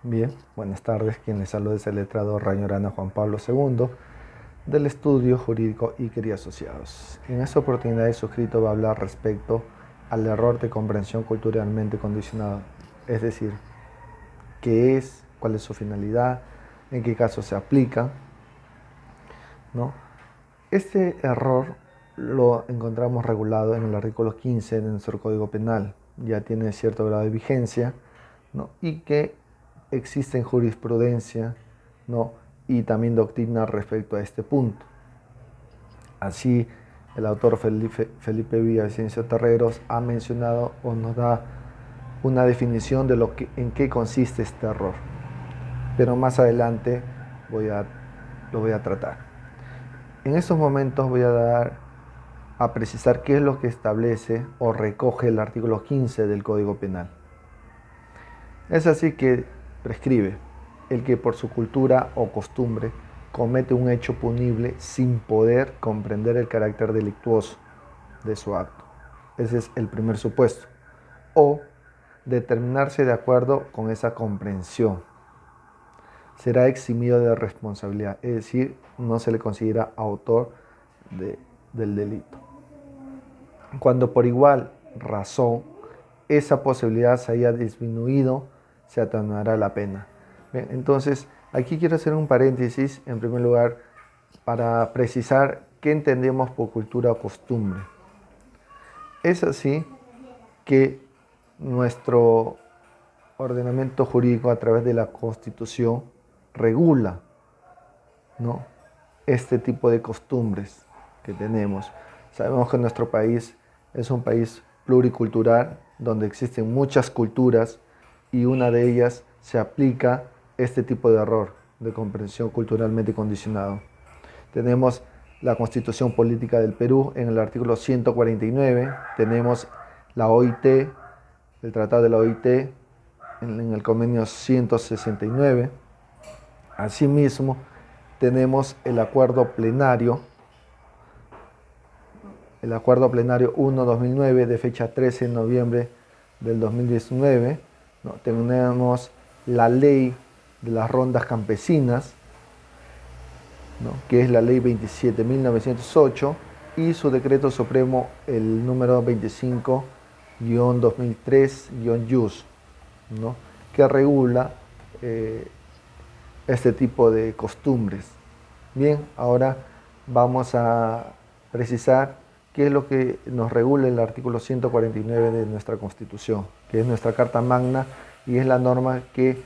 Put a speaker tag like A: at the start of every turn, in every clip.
A: Bien, buenas tardes. Quien les saluda es el letrado Rañorana Juan Pablo II del Estudio Jurídico Iker y Asociados. En esta oportunidad el suscrito va a hablar respecto al error de comprensión culturalmente condicionado, es decir, qué es, cuál es su finalidad, en qué caso se aplica, ¿no? Este error lo encontramos regulado en el artículo 15 de nuestro Código Penal, ya tiene cierto grado de vigencia, ¿no? Y que existe jurisprudencia, ¿no? Y también doctrina respecto a este punto. Así, el autor Felipe Villavicencio Terreros ha mencionado o nos da una definición de en qué consiste este error, pero más adelante lo voy a tratar. En estos momentos voy a precisar qué es lo que establece o recoge el artículo 15 del Código Penal. Es así que prescribe el que por su cultura o costumbre comete un hecho punible sin poder comprender el carácter delictuoso de su acto. Ese es el primer supuesto. O determinarse de acuerdo con esa comprensión. Será eximido de responsabilidad, es decir, no se le considera autor del delito. Cuando por igual razón esa posibilidad se haya disminuido, se atenuará la pena. Bien, entonces, aquí quiero hacer un paréntesis, en primer lugar, para precisar qué entendemos por cultura o costumbre. Es así que nuestro ordenamiento jurídico a través de la Constitución regula, ¿no?, este tipo de costumbres que tenemos. Sabemos que nuestro país es un país pluricultural donde existen muchas culturas y una de ellas se aplica este tipo de error de comprensión culturalmente condicionado. Tenemos la Constitución Política del Perú en el artículo 149, tenemos la OIT, el Tratado de la OIT en el convenio 169. Asimismo, tenemos el acuerdo plenario 1-2009 de fecha 13 de noviembre del 2019, ¿no? Tenemos la ley de las rondas campesinas, ¿no?, que es la ley 27.908 y su decreto supremo el número 25-2003-YUS, ¿no?, que regula este tipo de costumbres. Bien, ahora vamos a precisar qué es lo que nos regula el artículo 149 de nuestra Constitución, que es nuestra Carta Magna y es la norma que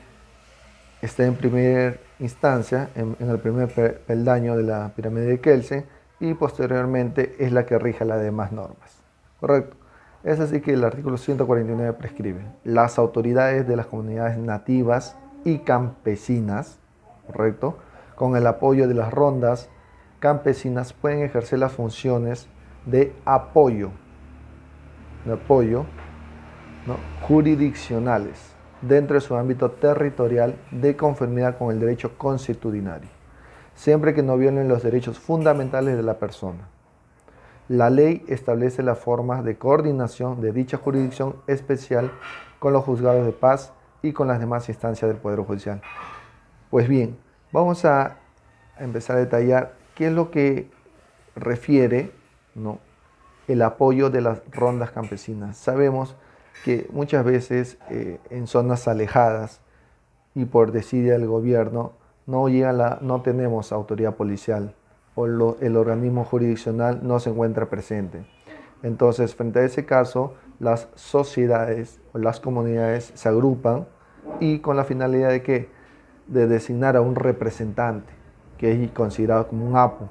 A: está en primera instancia, en el primer peldaño de la pirámide de Kelsen, y posteriormente es la que rige las demás normas. ¿Correcto? Es así que el artículo 149 prescribe: las autoridades de las comunidades nativas y campesinas, ¿correcto?, con el apoyo de las rondas campesinas, pueden ejercer las funciones de apoyo, ¿no?, jurisdiccionales dentro de su ámbito territorial de conformidad con el derecho consuetudinario, siempre que no violen los derechos fundamentales de la persona. La ley establece las formas de coordinación de dicha jurisdicción especial con los juzgados de paz y con las demás instancias del Poder Judicial. Pues bien, vamos a empezar a detallar qué es lo que refiere, ¿no?, el apoyo de las rondas campesinas. Sabemos que muchas veces en zonas alejadas y por desidia del gobierno no tenemos autoridad policial o el organismo jurisdiccional no se encuentra presente. Entonces, frente a ese caso, las sociedades o las comunidades se agrupan y con la finalidad de que de designar a un representante que es considerado como un APO,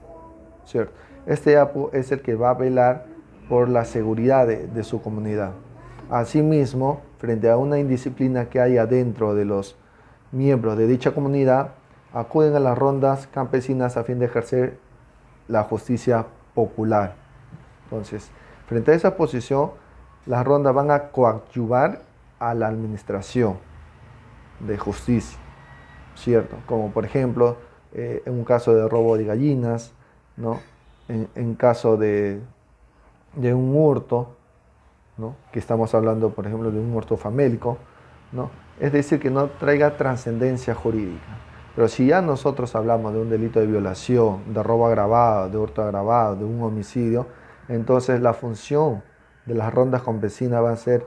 A: ¿cierto? Este APO es el que va a velar por la seguridad de su comunidad. Asimismo, frente a una indisciplina que haya dentro de los miembros de dicha comunidad, acuden a las rondas campesinas a fin de ejercer la justicia popular. Entonces, frente a esa posición, las rondas van a coadyuvar a la administración de justicia, ¿cierto? Como por ejemplo, en un caso de robo de gallinas, ¿no?, en caso un hurto, ¿no?, que estamos hablando, por ejemplo, de un hurto famélico, ¿no?, es decir, que no traiga trascendencia jurídica. Pero si ya nosotros hablamos de un delito de violación, de robo agravado, de hurto agravado, de un homicidio, entonces la función de las rondas campesinas va a ser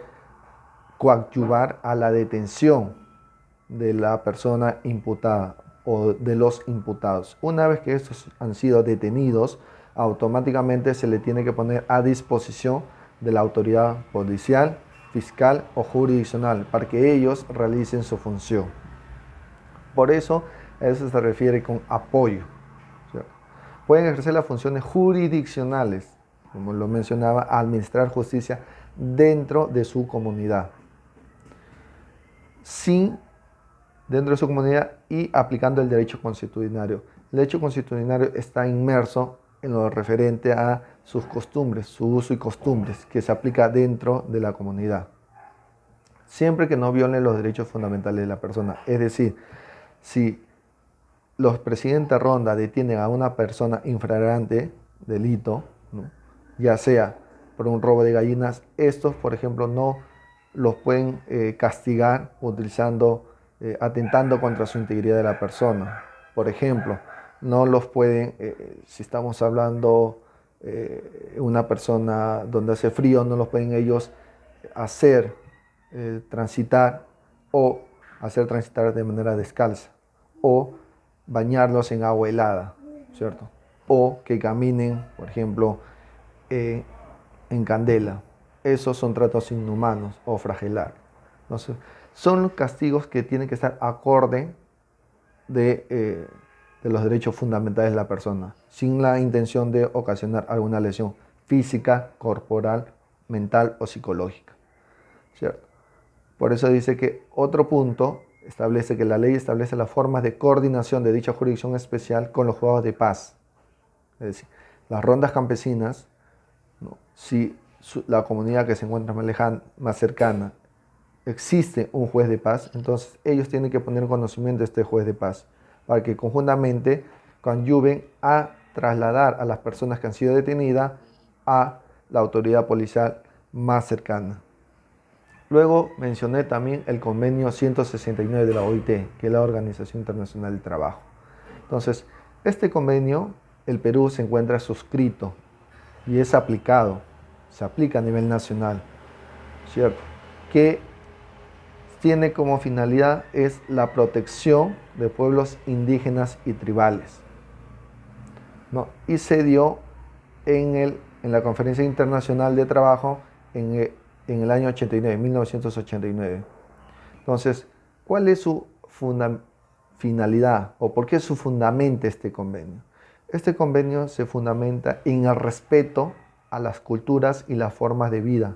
A: coadyuvar a la detención de la persona imputada o de los imputados. Una vez que estos han sido detenidos, automáticamente se le tiene que poner a disposición de la autoridad policial, fiscal o jurisdiccional para que ellos realicen su función. Por eso, a eso se refiere con apoyo. ¿Cierto? Pueden ejercer las funciones jurisdiccionales, como lo mencionaba, administrar justicia dentro de su comunidad, dentro de su comunidad y aplicando el derecho constitucional. El derecho constitucional está inmerso en lo referente a sus costumbres, su uso y costumbres que se aplica dentro de la comunidad. Siempre que no violen los derechos fundamentales de la persona. Es decir, si los presidentes de ronda detienen a una persona infragante delito, ¿no?, ya sea por un robo de gallinas, estos, por ejemplo, no los pueden castigar atentando contra su integridad de la persona. Por ejemplo, no los pueden, si estamos hablando una persona donde hace frío, no los pueden ellos hacer transitar o hacer transitar de manera descalza o bañarlos en agua helada, ¿cierto? O que caminen, por ejemplo, en candela. Esos son tratos inhumanos o fragelar. Entonces, son los castigos que tienen que estar acorde de los derechos fundamentales de la persona, sin la intención de ocasionar alguna lesión física, corporal, mental o psicológica, ¿cierto? Por eso dice que otro punto establece que la ley establece las formas de coordinación de dicha jurisdicción especial con los juzgados de paz. Es decir, las rondas campesinas, ¿no?, si la comunidad que se encuentra más cercana existe un juez de paz, entonces ellos tienen que poner conocimiento de este juez de paz para que conjuntamente coadyuven a trasladar a las personas que han sido detenidas a la autoridad policial más cercana. Luego mencioné también el convenio 169 de la OIT, que es la Organización Internacional del Trabajo. Entonces, este convenio, el Perú se encuentra suscrito y es aplicado, se aplica a nivel nacional, ¿cierto? Que tiene como finalidad es la protección de pueblos indígenas y tribales, ¿no? Y se dio en la Conferencia Internacional de Trabajo en el año 89, 1989. Entonces, ¿cuál es su finalidad o por qué su fundamenta este convenio? Este convenio se fundamenta en el respeto a las culturas y las formas de vida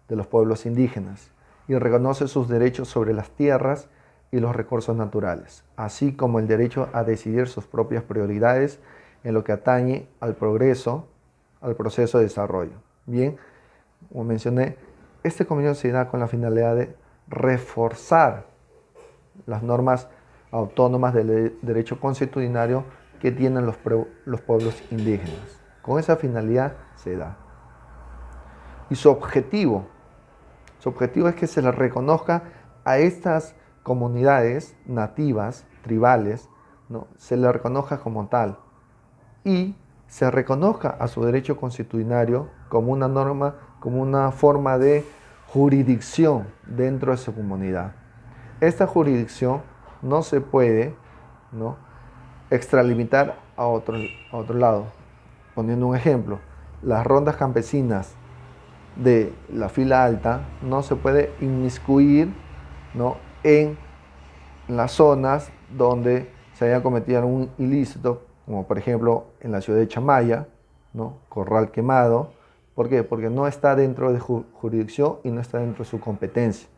A: de los pueblos indígenas y reconoce sus derechos sobre las tierras y los recursos naturales, así como el derecho a decidir sus propias prioridades en lo que atañe al progreso, al proceso de desarrollo. Bien, como mencioné, este convenio se da con la finalidad de reforzar las normas autónomas del derecho constitucional que tienen los pueblos indígenas. Con esa finalidad se da. Y su objetivo es que se les reconozca a estas comunidades nativas, tribales, ¿no?, se les reconozca como tal y se reconozca a su derecho constitucional como una norma, como una forma de jurisdicción dentro de su comunidad. Esta jurisdicción no se puede, ¿no?, extralimitar a otro lado. Poniendo un ejemplo, las rondas campesinas de la fila alta no se puede inmiscuir, ¿no?, en las zonas donde se haya cometido algún ilícito, como por ejemplo en la ciudad de Chamaya, ¿no?, Corral Quemado. ¿Por qué? Porque no está dentro de jurisdicción y no está dentro de su competencia.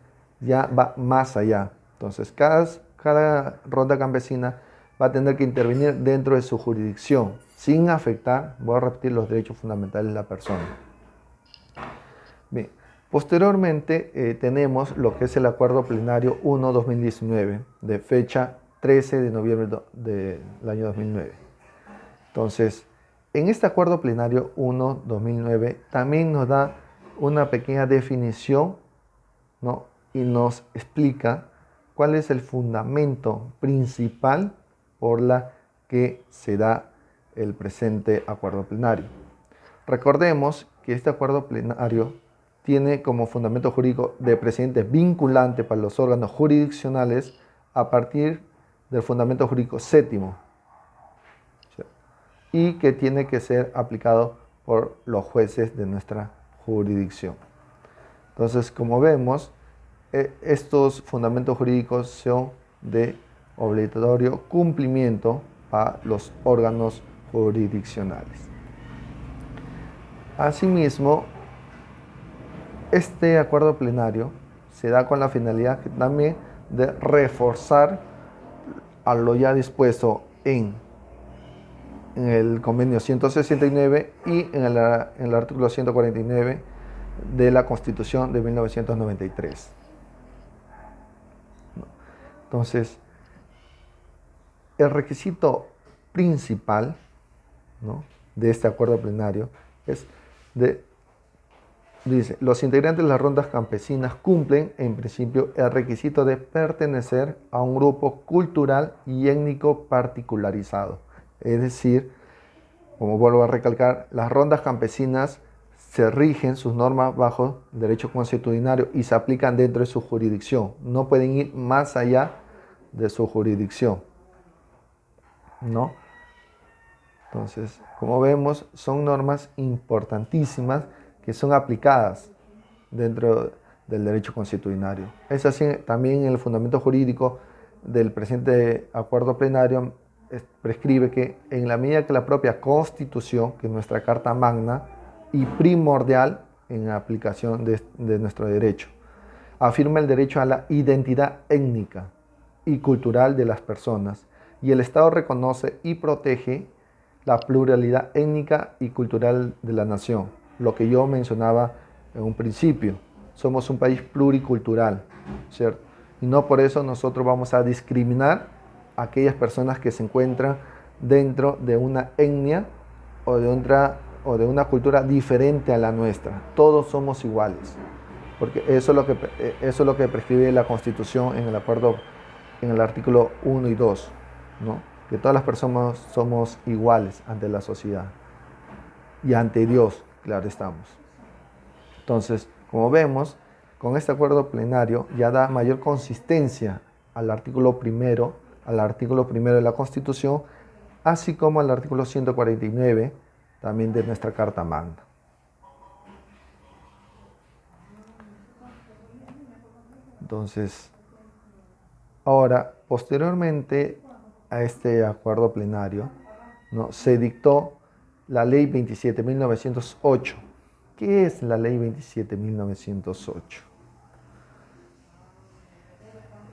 A: Ya va más allá. Entonces, cada ronda campesina va a tener que intervenir dentro de su jurisdicción, sin afectar, voy a repetir, los derechos fundamentales de la persona. Bien. Posteriormente tenemos lo que es el Acuerdo Plenario 1-2019, de fecha 13 de noviembre del año 2009. Entonces, en este Acuerdo Plenario 1-2009 también nos da una pequeña definición, ¿no?, y nos explica cuál es el fundamento principal por la que se da el presente acuerdo plenario. Recordemos que este acuerdo plenario tiene como fundamento jurídico de precedente vinculante para los órganos jurisdiccionales a partir del fundamento jurídico séptimo, y que tiene que ser aplicado por los jueces de nuestra jurisdicción. Entonces, como vemos, estos fundamentos jurídicos son de obligatorio cumplimiento para los órganos jurisdiccionales. Asimismo, este acuerdo plenario se da con la finalidad también de reforzar a lo ya dispuesto en el convenio 169 y en el artículo 149 de la Constitución de 1993. Entonces, el requisito principal, ¿no?, de este acuerdo plenario es dice, los integrantes de las rondas campesinas cumplen en principio el requisito de pertenecer a un grupo cultural y étnico particularizado. Es decir, como vuelvo a recalcar, las rondas campesinas se rigen sus normas bajo derecho consuetudinario y se aplican dentro de su jurisdicción. No pueden ir más allá de su jurisdicción, ¿no? Entonces, como vemos, son normas importantísimas que son aplicadas dentro del derecho consuetudinario. Es así también el fundamento jurídico del presente acuerdo plenario prescribe que en la medida que la propia Constitución, que es nuestra Carta Magna y primordial en la aplicación de nuestro derecho, afirma el derecho a la identidad étnica y cultural de las personas, y el Estado reconoce y protege la pluralidad étnica y cultural de la nación, lo que yo mencionaba en un principio. Somos un país pluricultural, ¿cierto? Y no por eso nosotros vamos a discriminar a aquellas personas que se encuentran dentro de una etnia o de una cultura diferente a la nuestra. Todos somos iguales, porque eso es lo que prescribe la Constitución en el acuerdo, en el artículo 1 y 2, ¿no?, que todas las personas somos iguales ante la sociedad y ante Dios, claro estamos. Entonces, como vemos, con este acuerdo plenario ya da mayor consistencia al artículo primero de la Constitución, así como al artículo 149 también de nuestra Carta Magna. Entonces, ahora, posteriormente a este acuerdo plenario, ¿no?, se dictó la Ley 27.908. ¿Qué es la Ley 27.908?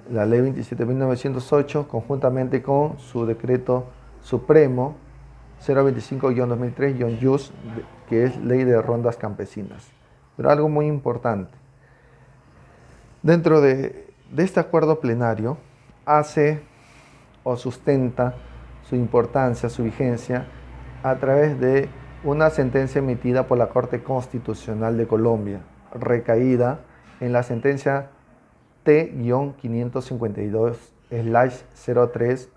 A: La Ley 27.908, conjuntamente con su decreto supremo 025-2003-YUS, que es Ley de Rondas Campesinas. Pero algo muy importante, dentro de este acuerdo plenario hace o sustenta su importancia, su vigencia, a través de una sentencia emitida por la Corte Constitucional de Colombia, recaída en la sentencia T-552/03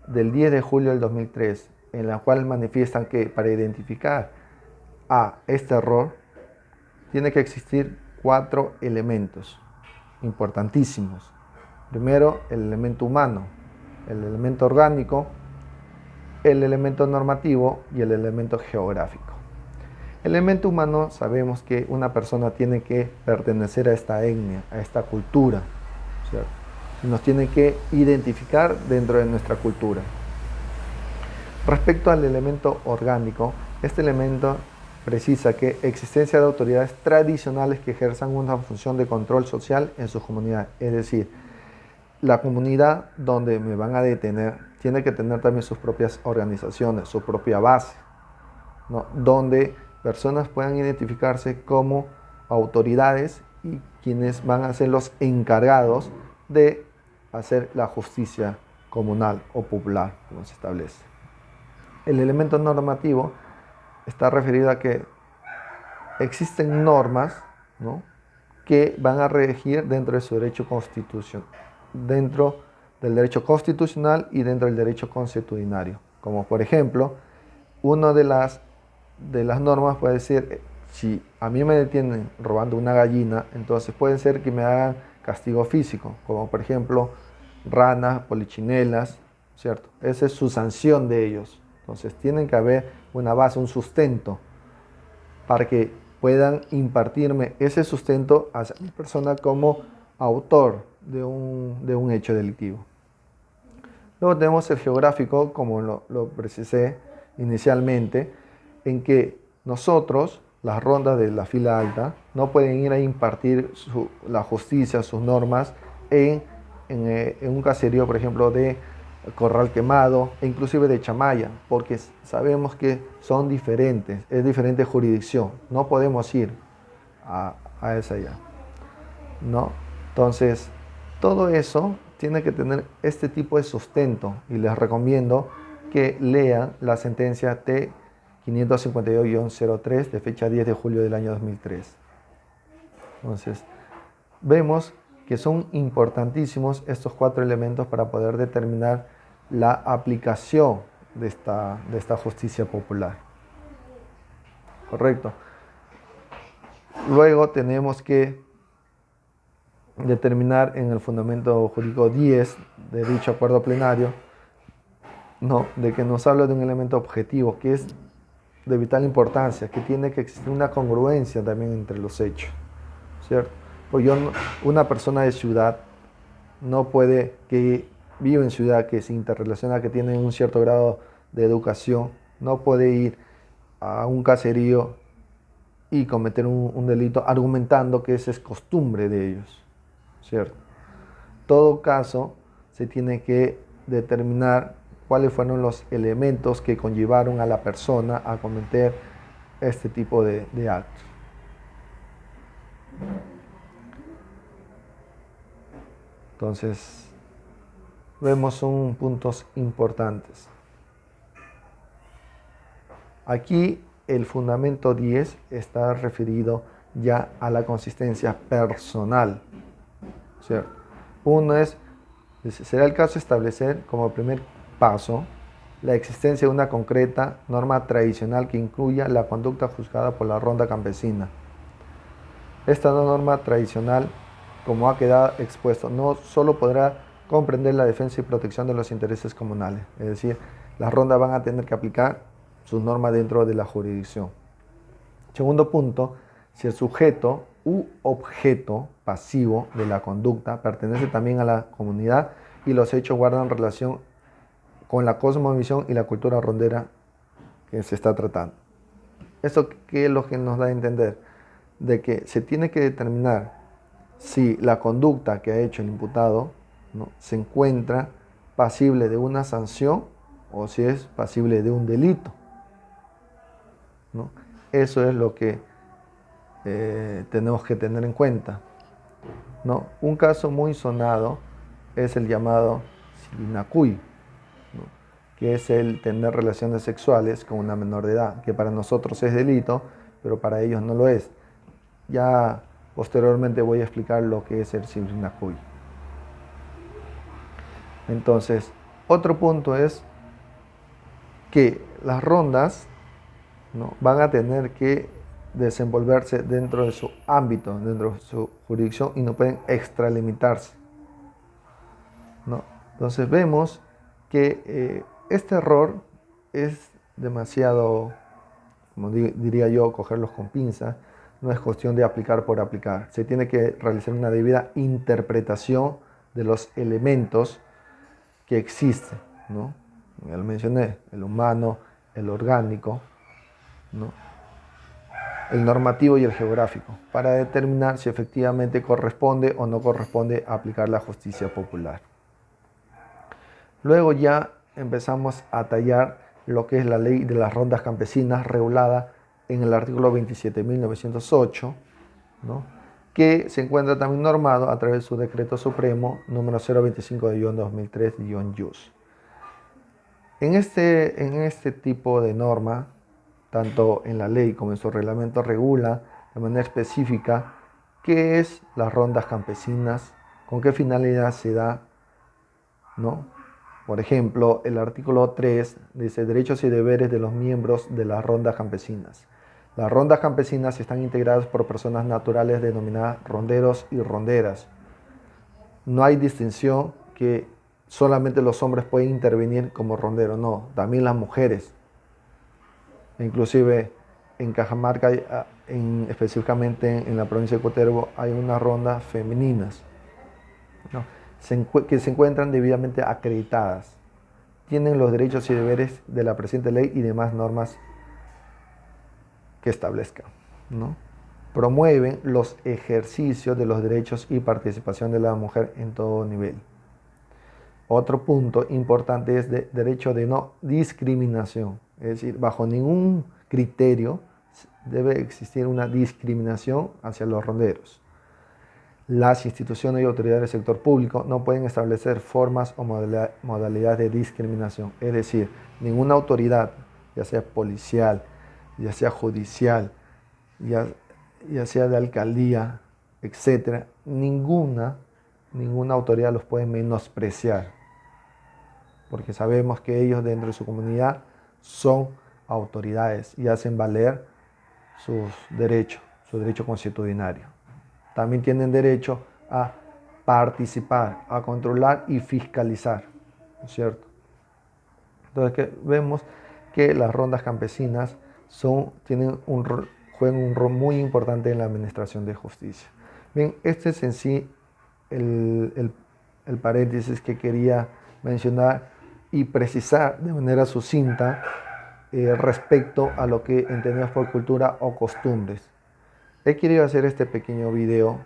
A: del 10 de julio del 2003, en la cual manifiestan que para identificar a este error tiene que existir 4 elementos importantísimos. Primero, el elemento humano, el elemento orgánico, el elemento normativo y el elemento geográfico. El elemento humano, sabemos que una persona tiene que pertenecer a esta etnia, a esta cultura, ¿cierto? Y nos tiene que identificar dentro de nuestra cultura. Respecto al elemento orgánico, este elemento precisa que existencia de autoridades tradicionales que ejerzan una función de control social en sus comunidades, es decir, la comunidad donde me van a detener tiene que tener también sus propias organizaciones, su propia base, ¿no?, donde personas puedan identificarse como autoridades y quienes van a ser los encargados de hacer la justicia comunal o popular, como se establece. El elemento normativo está referido a que existen normas, ¿no?, que van a regir dentro de su derecho constitucional, dentro del derecho constitucional y dentro del derecho consuetudinario. Como por ejemplo, una de las normas puede ser, si a mí me detienen robando una gallina, entonces puede ser que me hagan castigo físico, como por ejemplo ranas, polichinelas, ¿cierto? Esa es su sanción de ellos. Entonces tienen que haber una base, un sustento, para que puedan impartirme ese sustento a la persona como autor de un hecho delictivo. Luego tenemos el geográfico, como lo precisé inicialmente, en que nosotros, las rondas de la fila alta, no pueden ir a impartir la justicia, sus normas, en un caserío, por ejemplo, de Corral Quemado e inclusive de Chamaya, porque sabemos que son diferentes, es diferente jurisdicción, no podemos ir a esa ya, ¿no? Entonces, todo eso tiene que tener este tipo de sustento y les recomiendo que lean la sentencia T552-03 de fecha 10 de julio del año 2003. Entonces, vemos que son importantísimos estos 4 elementos para poder determinar la aplicación de esta justicia popular. ¿Correcto? Luego tenemos que determinar en el fundamento jurídico 10 de dicho acuerdo plenario, no, de que nos habla de un elemento objetivo que es de vital importancia, que tiene que existir una congruencia también entre los hechos, ¿cierto? Pues una persona de ciudad no puede, que vive en ciudad, que se interrelaciona, que tiene un cierto grado de educación, no puede ir a un caserío y cometer un delito argumentando que esa es costumbre de ellos, ¿cierto? En todo caso, se tiene que determinar cuáles fueron los elementos que conllevaron a la persona a cometer este tipo de actos. Entonces, vemos son puntos importantes. Aquí el fundamento 10 está referido ya a la consistencia personal, ¿cierto? Uno es, será el caso establecer como primer paso la existencia de una concreta norma tradicional que incluya la conducta juzgada por la ronda campesina. Esta norma tradicional, como ha quedado expuesto, no solo podrá comprender la defensa y protección de los intereses comunales, es decir, las rondas van a tener que aplicar sus normas dentro de la jurisdicción. Segundo punto, si el sujeto u objeto pasivo de la conducta pertenece también a la comunidad y los hechos guardan relación con la cosmovisión y la cultura rondera que se está tratando. ¿Esto qué es lo que nos da a entender? De que se tiene que determinar si la conducta que ha hecho el imputado, ¿no?, se encuentra pasible de una sanción o si es pasible de un delito, ¿no? Eso es lo que tenemos que tener en cuenta, ¿no? Un caso muy sonado es el llamado Silinacuy, ¿no?, que es el tener relaciones sexuales con una menor de edad, que para nosotros es delito, pero para ellos no lo es. Ya posteriormente voy a explicar lo que es el Silinacuy. Entonces, otro punto es que las rondas, ¿no?, van a tener que desenvolverse dentro de su ámbito, dentro de su jurisdicción y no pueden extralimitarse, ¿no? Entonces vemos que este error es demasiado, como diría yo, cogerlos con pinzas. No es cuestión de aplicar por aplicar. Se tiene que realizar una debida interpretación de los elementos que existen, ¿no? Ya lo mencioné, el humano, el orgánico, ¿no?, el normativo y el geográfico, para determinar si efectivamente corresponde o no corresponde aplicar la justicia popular. Luego ya empezamos a tallar lo que es la ley de las rondas campesinas regulada en el artículo 27.908, ¿no?, que se encuentra también normado a través de su decreto supremo número 025-2003-YUS. En este tipo de norma, tanto en la ley como en su reglamento, regula de manera específica qué es las rondas campesinas, con qué finalidad se da ¿no? Por ejemplo, el artículo 3 dice derechos y deberes de los miembros de las rondas campesinas. Las rondas campesinas están integradas por personas naturales denominadas ronderos y ronderas. No hay distinción que solamente los hombres pueden intervenir como ronderos, no, también las mujeres. Inclusive en Cajamarca, específicamente en la provincia de Coterbo, hay unas rondas femeninas, ¿no? Que se encuentran debidamente acreditadas. Tienen los derechos y deberes de la presente ley y demás normas que establezcan, ¿no? Promueven los ejercicios de los derechos y participación de la mujer en todo nivel. Otro punto importante es de derecho de no discriminación, es decir, bajo ningún criterio debe existir una discriminación hacia los ronderos. Las instituciones y autoridades del sector público no pueden establecer formas o modalidades de discriminación, es decir, ninguna autoridad, ya sea policial, ya sea judicial, ya sea de alcaldía, etcétera, ninguna autoridad los puede menospreciar, porque sabemos que ellos dentro de su comunidad son autoridades y hacen valer sus derechos, su derecho constitucionario. También tienen derecho a participar, a controlar y fiscalizar, ¿no es cierto? Entonces vemos que las rondas campesinas juegan un rol muy importante en la administración de justicia. Bien, este es en sí el paréntesis que quería mencionar y precisar de manera sucinta respecto a lo que entendemos por cultura o costumbres. He querido hacer este pequeño video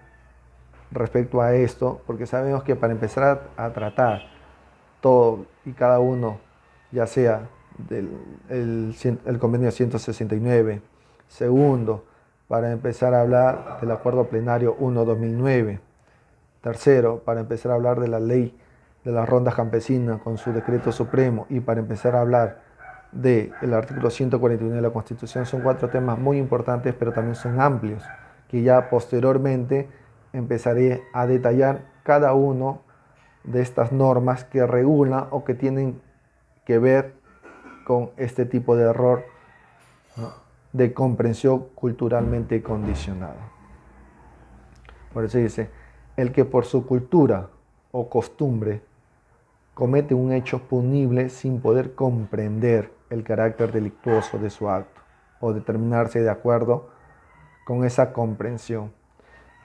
A: respecto a esto porque sabemos que para empezar a tratar todo y cada uno, ya sea el convenio 169, segundo, para empezar a hablar del acuerdo plenario 1/2009, tercero, para empezar a hablar de la ley de las rondas campesinas con su decreto supremo y para empezar a hablar del artículo 149 de la Constitución, son 4 temas muy importantes, pero también son amplios, que ya posteriormente empezaré a detallar cada uno de estas normas que regulan o que tienen que ver con este tipo de error, ¿no?, de comprensión culturalmente condicionada. Por eso dice, el que por su cultura o costumbre comete un hecho punible sin poder comprender el carácter delictuoso de su acto o determinarse de acuerdo con esa comprensión.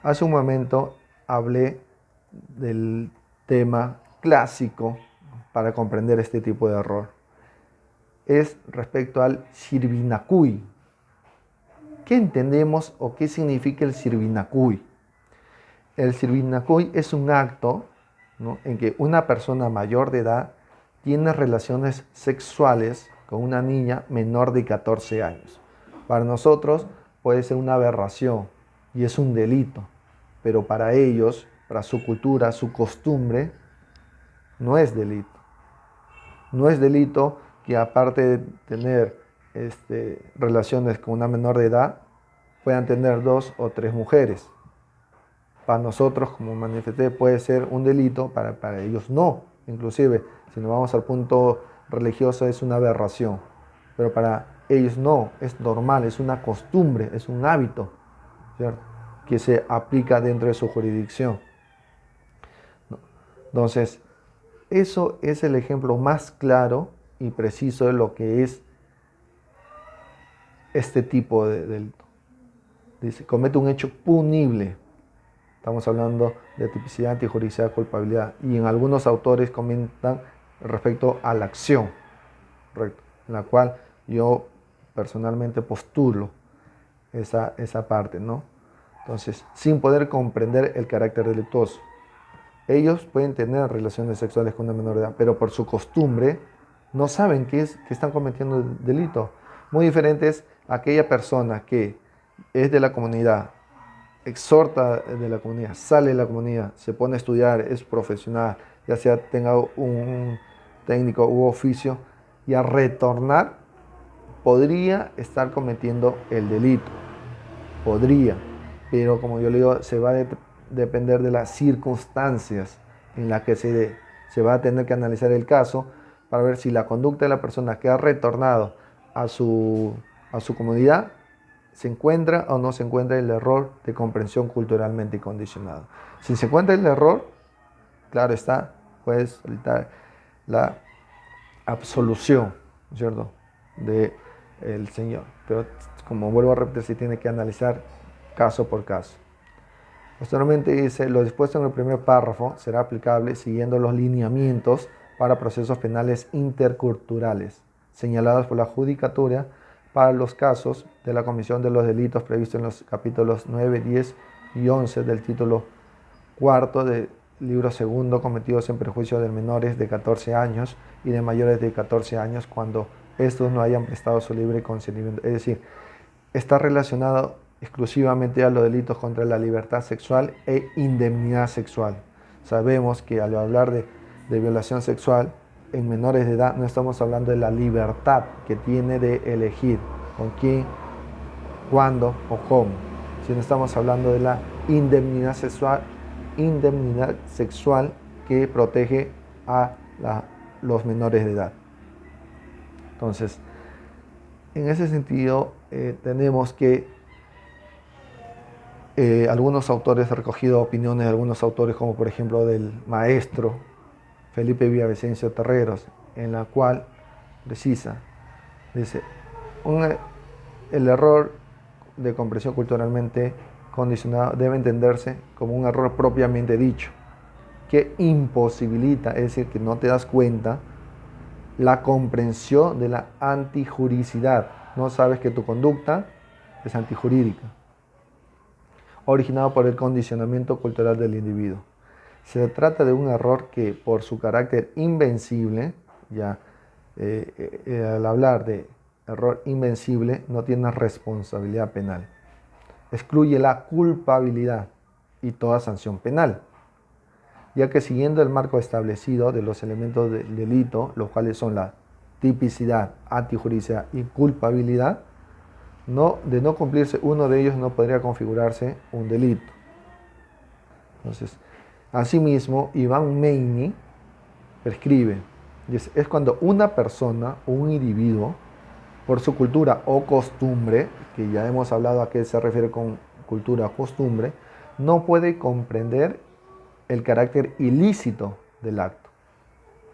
A: Hace un momento hablé del tema clásico para comprender este tipo de error. Es respecto al sirvinacuy. ¿Qué entendemos o qué significa el sirvinacuy? El sirvinacuy es un acto, ¿no?, en que una persona mayor de edad tiene relaciones sexuales con una niña menor de 14 años. Para nosotros puede ser una aberración y es un delito, pero para ellos, para su cultura, su costumbre, no es delito. No es delito que aparte de tener relaciones con una menor de edad, puedan tener 2 o 3 mujeres. Para nosotros, como manifesté, puede ser un delito, para ellos no. Inclusive, si nos vamos al punto religioso, es una aberración. Pero para ellos no, es normal, es una costumbre, es un hábito, ¿cierto?, que se aplica dentro de su jurisdicción. Entonces, eso es el ejemplo más claro y preciso de lo que es este tipo de delito. Dice, comete un hecho punible. Estamos hablando de tipicidad, antijuricidad, culpabilidad. Y en algunos autores comentan respecto a la acción, correcto, en la cual yo personalmente postulo esa parte, ¿no? Entonces, sin poder comprender el carácter delictuoso. Ellos pueden tener relaciones sexuales con una menor edad, pero por su costumbre no saben que están cometiendo delito. Muy diferente es aquella persona que es de la comunidad, exhorta de la comunidad, sale de la comunidad, se pone a estudiar, es profesional, ya sea tenga un técnico u oficio, y al retornar podría estar cometiendo el delito. Podría, pero como yo le digo, se va a depender de las circunstancias en las que se Se va a tener que analizar el caso para ver si la conducta de la persona que ha retornado a su comunidad se encuentra o no se encuentra el error de comprensión culturalmente condicionado. Si se encuentra el error, claro está, puedes solicitar la absolución, ¿cierto?, del Señor. Pero como vuelvo a repetir, se tiene que analizar caso por caso. Posteriormente dice, lo dispuesto en el primer párrafo será aplicable siguiendo los lineamientos para procesos penales interculturales señalados por la Judicatura para los casos de la comisión de los delitos previstos en los capítulos 9, 10 y 11 del título cuarto del libro segundo, cometidos en perjuicio de menores de 14 años y de mayores de 14 años cuando estos no hayan prestado su libre consentimiento. Es decir, está relacionado exclusivamente a los delitos contra la libertad sexual e indemnidad sexual. Sabemos que al hablar de violación sexual en menores de edad no estamos hablando de la libertad que tiene de elegir con quién, cuándo o cómo, sino estamos hablando de la indemnidad sexual que protege a los menores de edad. Entonces, en ese sentido, tenemos que algunos autores han recogido opiniones de algunos autores, como por ejemplo del maestro Felipe Villavicencio Terreros, en la cual precisa, dice, el error de comprensión culturalmente condicionada debe entenderse como un error propiamente dicho, que imposibilita, es decir, que no te das cuenta, la comprensión de la antijuricidad. No sabes que tu conducta es antijurídica, originado por el condicionamiento cultural del individuo. Se trata de un error que, por su carácter invencible, al hablar de error invencible, no tiene responsabilidad penal. Excluye la culpabilidad y toda sanción penal, ya que siguiendo el marco establecido de los elementos del delito, los cuales son la tipicidad, antijuricidad y culpabilidad, de no cumplirse uno de ellos no podría configurarse un delito. Entonces, asimismo, Iván Meini prescribe, es cuando una persona o un individuo, por su cultura o costumbre, que ya hemos hablado a qué se refiere con cultura o costumbre, no puede comprender el carácter ilícito del acto.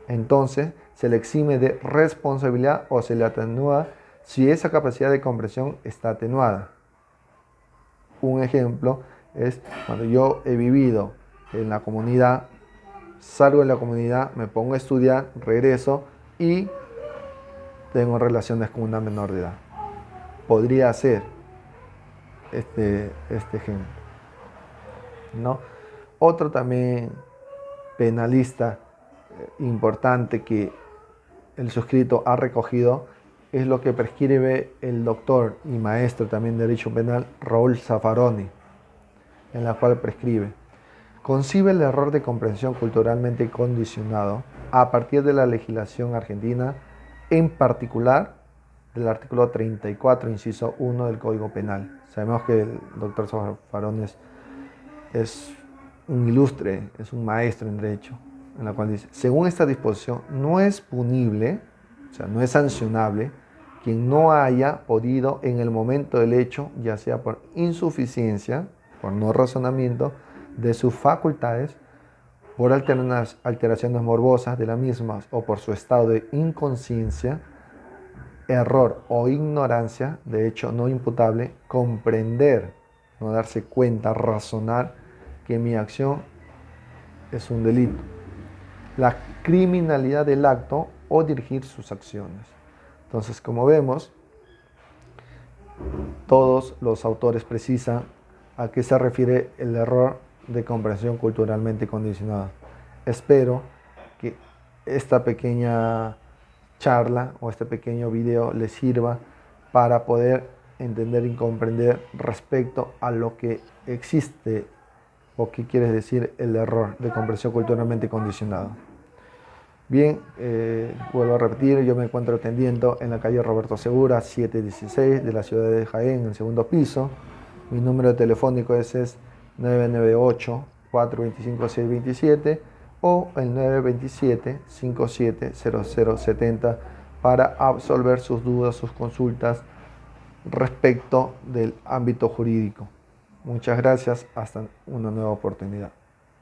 A: Entonces, se le exime de responsabilidad o se le atenúa si esa capacidad de comprensión está atenuada. Un ejemplo es cuando yo he vivido en la comunidad, salgo de la comunidad, me pongo a estudiar, regreso y tengo relaciones con una menor de edad. Podría ser este ejemplo, ¿no? Otro también penalista importante que el suscrito ha recogido es lo que prescribe el doctor y maestro también de Derecho Penal Raúl Zaffaroni, en la cual prescribe: concibe el error de comprensión culturalmente condicionado a partir de la legislación argentina, en particular del artículo 34, inciso 1 del Código Penal. Sabemos que el doctor Zaffaroni es un ilustre, es un maestro en derecho, en la cual dice: según esta disposición, no es punible, o sea, no es sancionable, quien no haya podido en el momento del hecho, ya sea por insuficiencia, por no razonamiento de sus facultades, por alteraciones morbosas de las mismas o por su estado de inconsciencia, error o ignorancia, de hecho no imputable, comprender, no darse cuenta, razonar que mi acción es un delito, la criminalidad del acto o dirigir sus acciones. Entonces, como vemos, todos los autores precisan a qué se refiere el error de comprensión culturalmente condicionada. Espero que esta pequeña charla o este pequeño video les sirva para poder entender y comprender respecto a lo que existe o qué quiere decir el error de comprensión culturalmente condicionado. Bien, vuelvo a repetir, yo me encuentro atendiendo en la calle Roberto Segura, 716 de la ciudad de Jaén, en el segundo piso. Mi número telefónico es 998-425-627 o el 927-570070 para absolver sus dudas, sus consultas respecto del ámbito jurídico. Muchas gracias, hasta una nueva oportunidad.